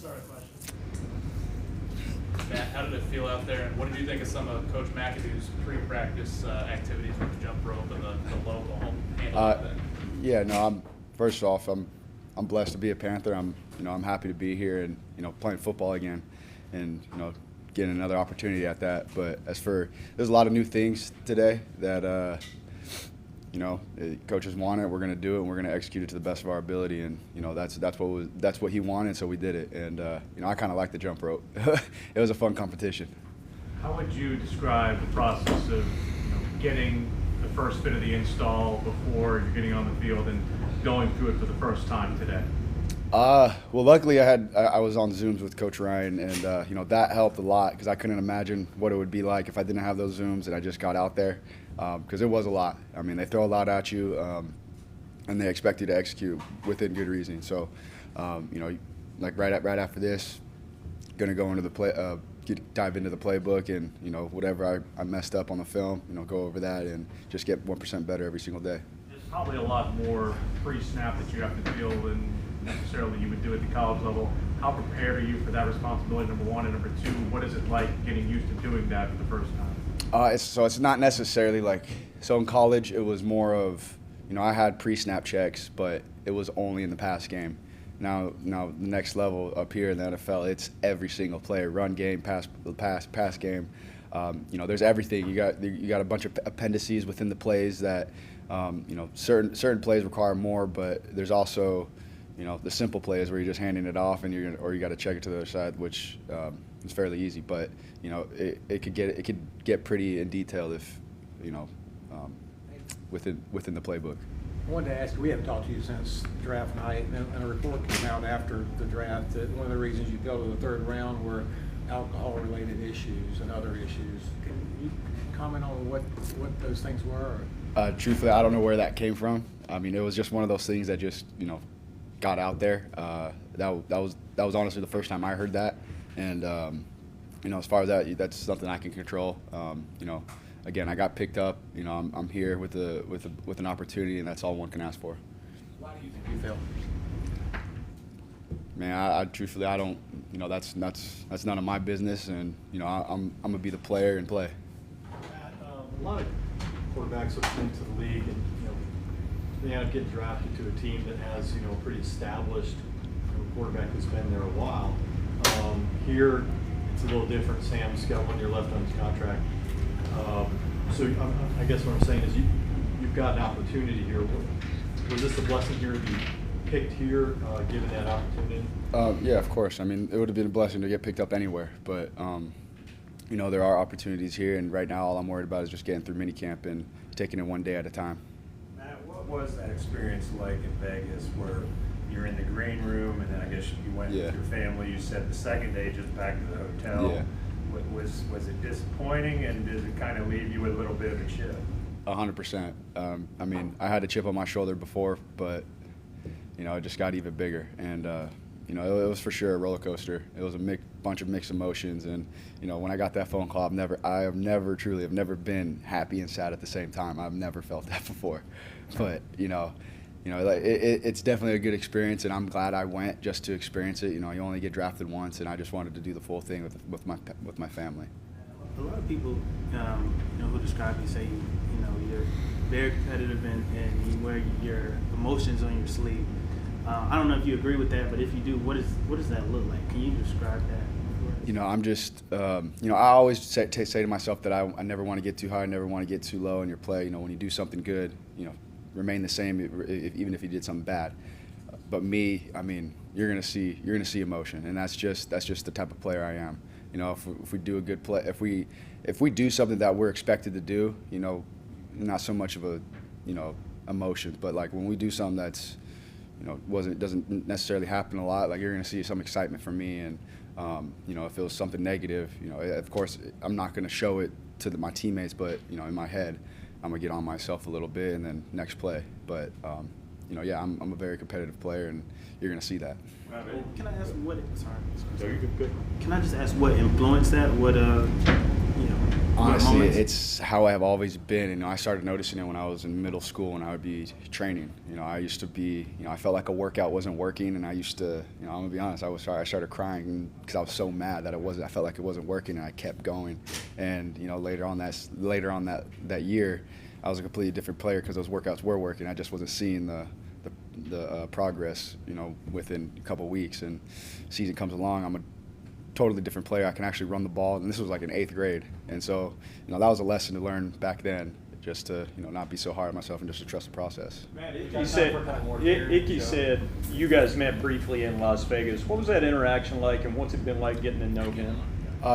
Sorry, question. Matt, how did it feel out there, and what did you think of some of Coach McAdoo's pre-practice activities with the jump rope and the local handle of that? Yeah, no. First off, I'm blessed to be a Panther. I'm happy to be here and playing football again, and getting another opportunity at that. But there's a lot of new things today that coaches want it. We're going to do it, and we're going to execute it to the best of our ability. And that's what he wanted, so we did it. And I kind of like the jump rope. It was a fun competition. How would you describe the process of getting the first bit of the install before you're getting on the field and going through it for the first time today? Well, luckily I was on Zooms with Coach Ryan, and that helped a lot because I couldn't imagine what it would be like if I didn't have those Zooms and I just got out there, because it was a lot. I mean, they throw a lot at you, and they expect you to execute within good reason. So, like right after this, gonna go into the dive into the playbook, and whatever I messed up on the film, go over that and just get 1% better every single day. There's probably a lot more pre-snap that you have to feel than necessarily you would do at the college level. How prepared are you for that responsibility, number one, and number two, what is it like getting used to doing that for the first time? It's not necessarily so in college it was more of, I had pre-snap checks, but it was only in the pass game. Now the next level up here in the NFL, it's every single play, run game, pass game. There's everything. You got a bunch of appendices within the plays that, certain plays require more, but there's also, the simple plays where you're just handing it off and you got to check it to the other side, which is fairly easy. But it could get pretty in detail if within the playbook. I wanted to ask you, we haven't talked to you since draft night, and a report came out after the draft that one of the reasons you go to the third round were alcohol-related issues and other issues. Can you comment on what those things were? Truthfully, I don't know where that came from. I mean, it was just one of those things that just got out there. That was honestly the first time I heard that, and as far as that's something I can control. Again, I got picked up. I'm here with an opportunity, and that's all one can ask for. Why do you think you failed? Man, I truthfully, I don't. That's none of my business, and I'm gonna be the player and play. Matt, a lot of quarterbacks have come to the league, and they end up getting drafted to a team that has a pretty established quarterback that's been there a while. Here, it's a little different. Sam's got 1 year left on his contract. So I guess what I'm saying is you've got an opportunity here. Was this a blessing here to be picked here, given that opportunity? Yeah, of course. I mean, it would have been a blessing to get picked up anywhere, but there are opportunities here, and right now all I'm worried about is just getting through minicamp and taking it one day at a time. Matt, what was that experience like in Vegas where you're in the green room, and then I guess you went with your family? You said the second day just back to the hotel. Yeah. Was it disappointing, and did it kind of leave you with a little bit of a chip? 100%. I mean, I had a chip on my shoulder before, but it just got even bigger, and it was for sure a roller coaster. It was a bunch of mixed emotions, and when I got that phone call, I have never been happy and sad at the same time. I've never felt that before, but it's definitely a good experience, and I'm glad I went just to experience it. You only get drafted once, and I just wanted to do the full thing with my family. A lot of people, who describe you say, you're very competitive and you wear your emotions on your sleeve. I don't know if you agree with that, but if you do, what does that look like? Can you describe that? I'm just, I always say to myself that I never want to get too high, I never want to get too low in your play. When you do something good, remain the same, even if you did something bad. But me, I mean, you're gonna see emotion, and that's just the type of player I am. If we do a good play, if we do something that we're expected to do, not so much of a, emotions, but like when we do something that's, doesn't necessarily happen a lot, like you're gonna see some excitement from me, and if it was something negative, of course I'm not gonna show it to my teammates, but in my head, I'm gonna get on myself a little bit, and then next play. But I'm a very competitive player, and you're gonna see that. Can I ask what? Sorry. So you're good. Can I just ask what influenced that? What Honestly, moments? it's how I have always been. You know, I started noticing it when I was in middle school when I would be training. You know, I used to be, you know, I felt like a workout wasn't working, and I used to, you know, I'm gonna be honest, I started crying because I was so mad that I felt like it wasn't working, and I kept going. And you know, later on that year, I was a completely different player because those workouts were working. I just wasn't seeing the progress, you know, within a couple weeks. And season comes along, I'm a totally different player. I can actually run the ball, and this was like in 8th grade. And so, you know, that was a lesson to learn back then, just to, you know, not be so hard on myself and just to trust the process. Matt, Icky said you guys met briefly in Las Vegas. What was that interaction like, and what's it been like getting to know him?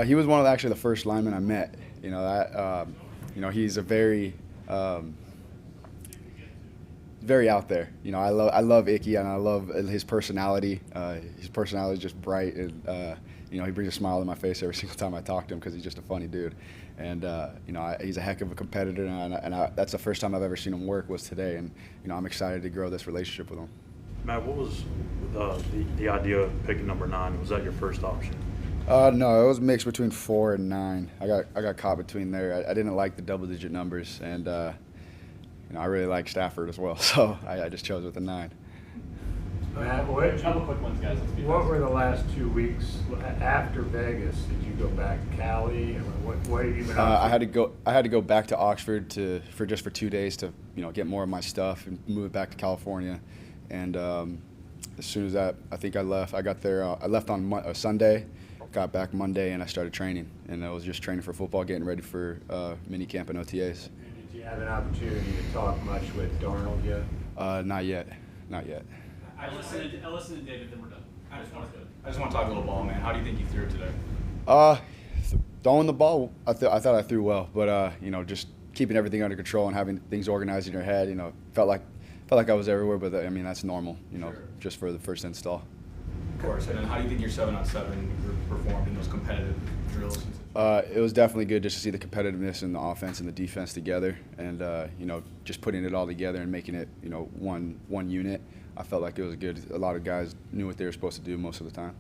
He was one of the first linemen I met. You know, you know, he's a very out there. You know, I love Icky, and I love his personality. His personality is just bright, and you know, he brings a smile to my face every single time I talk to him because he's just a funny dude. And you know, he's a heck of a competitor, and that's the first time I've ever seen him work was today. And you know, I'm excited to grow this relationship with him. Matt, what was the idea of picking number 9? Was that your first option? No, it was mixed between 4 and 9. I got caught between there. I didn't like the double-digit numbers, and you know, I really like Stafford as well, so I just chose with the 9. Matt, Couple quick ones, guys. Let's be what fast. were the last 2 weeks after Vegas? Did you go back to Cali? I mean, what have you been up to? I had to go back to Oxford for 2 days to, you know, get more of my stuff and move it back to California. And as soon as I think I left. I got there. I left on Sunday, got back Monday, and I started training. And I was just training for football, getting ready for minicamp and OTAs. Did you have an opportunity to talk much with Darnold yet? Not yet. I listened to David, then we're done. I just want to talk a little ball, man. How do you think you threw it today? Throwing the ball, I thought I threw well, but you know, just keeping everything under control and having things organized in your head. You know, felt like I was everywhere, but I mean, that's normal. You know, just for the first install. Of course. And then how do you think your 7-on-7 performed in those competitive drills? It was definitely good just to see the competitiveness in the offense and the defense together, and you know, just putting it all together and making it, you know, one unit. I felt like it was good. A lot of guys knew what they were supposed to do most of the time.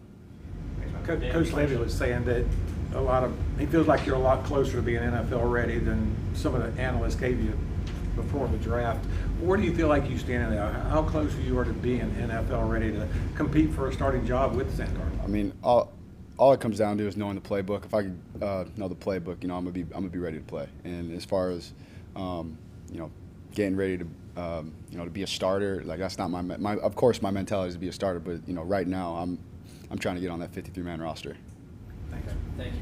Coach Levy was saying that he feels like you're a lot closer to being NFL ready than some of the analysts gave you before the draft. Where do you feel like you stand now? How close you are to being NFL ready to compete for a starting job with Sandar? I mean, all it comes down to is knowing the playbook. If I could know the playbook, you know, I'm gonna be ready to play. And as far as you know, getting ready to you know, to be a starter, like that's not my of course my mentality is to be a starter, but you know, right now I'm trying to get on that 53-man roster. Thanks. Thank you.